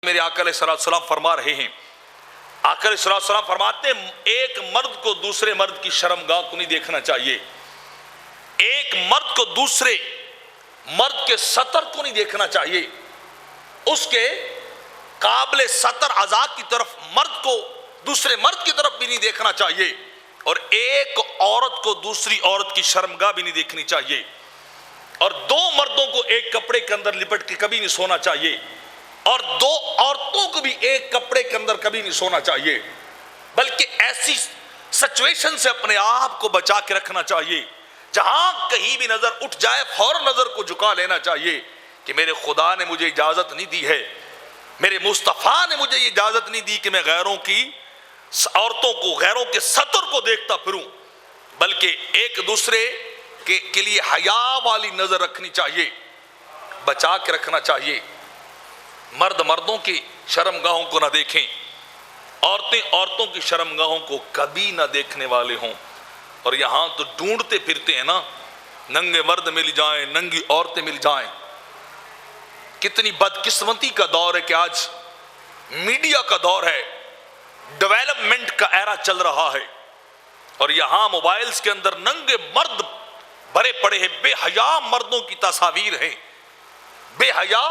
میرے آقا علیہ السلام فرما رہے ہیں، آقا علیہ السلام فرماتے ہیں ایک مرد کو دوسرے مرد کی شرمگاہ کو نہیں دیکھنا چاہیے، ایک مرد کو دوسرے مرد کے سطر کو نہیں دیکھنا چاہیے، اس کے قابل سطر اعضاء کی طرف مرد کو دوسرے مرد کی طرف بھی نہیں دیکھنا چاہیے، اور ایک عورت کو دوسری عورت کی شرمگاہ بھی نہیں دیکھنی چاہیے، اور دو مردوں کو ایک کپڑے کے اندر لپٹ کے کبھی نہیں سونا چاہیے، اور دو عورتوں کو بھی ایک کپڑے کے اندر کبھی نہیں سونا چاہیے، بلکہ ایسی سچویشن سے اپنے آپ کو بچا کے رکھنا چاہیے جہاں کہیں بھی نظر اٹھ جائے فوراً نظر کو جھکا لینا چاہیے کہ میرے خدا نے مجھے اجازت نہیں دی ہے، میرے مصطفیٰ نے مجھے یہ اجازت نہیں دی کہ میں غیروں کی عورتوں کو، غیروں کے سطر کو دیکھتا پھروں، بلکہ ایک دوسرے کے لیے حیا والی نظر رکھنی چاہیے، بچا کے رکھنا چاہیے۔ مرد مردوں کی شرمگاہوں کو نہ دیکھیں، عورتیں عورتوں کی شرمگاہوں کو کبھی نہ دیکھنے والے ہوں۔ اور یہاں تو ڈھونڈتے پھرتے ہیں نا، ننگے مرد مل جائیں، ننگی عورتیں مل جائیں۔ کتنی بدقسمتی کا دور ہے کہ آج میڈیا کا دور ہے، ڈیولپمنٹ کا ایرا چل رہا ہے، اور یہاں موبائلز کے اندر ننگے مرد بھرے پڑے ہیں، بے حیا مردوں کی تصاویر ہیں، بے حیا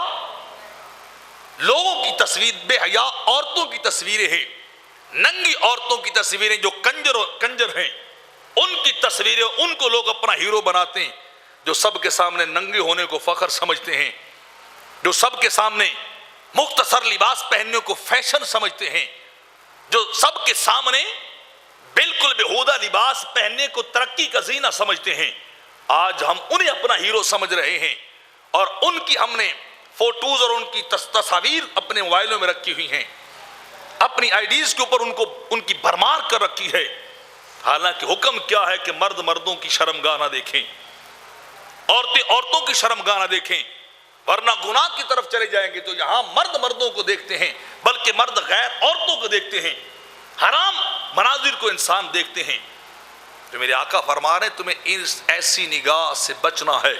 لوگوں کی تصویر، بے حیا عورتوں کی تصویریں ہیں، ننگی عورتوں کی تصویریں جو کنجر ہیں، ان کی تصویریں، ان کو لوگ اپنا ہیرو بناتے ہیں، جو سب کے سامنے ننگے ہونے کو فخر سمجھتے ہیں، جو سب کے سامنے مختصر لباس پہننے کو فیشن سمجھتے ہیں، جو سب کے سامنے بالکل بےہودہ لباس پہننے کو ترقی کا زینہ سمجھتے ہیں، آج ہم انہیں اپنا ہیرو سمجھ رہے ہیں، اور ان کی ہم نے فوٹوز اور ان کی تصاویر اپنے موبائلوں میں رکھی ہوئی ہیں، اپنی آئیڈیز کے اوپر ان کی بھرمار کر رکھی ہے، حالانکہ حکم کیا ہے کہ مرد مردوں کی شرمگاہ نہ دیکھیں، عورتیں عورتوں کی شرمگاہ نہ دیکھیں، ورنہ گناہ کی طرف چلے جائیں گے۔ تو یہاں مرد مردوں کو دیکھتے ہیں، بلکہ مرد غیر عورتوں کو دیکھتے ہیں، حرام مناظر کو انسان دیکھتے ہیں۔ تو میرے آقا فرما رہے ہیں تمہیں ایسی نگاہ سے بچنا ہے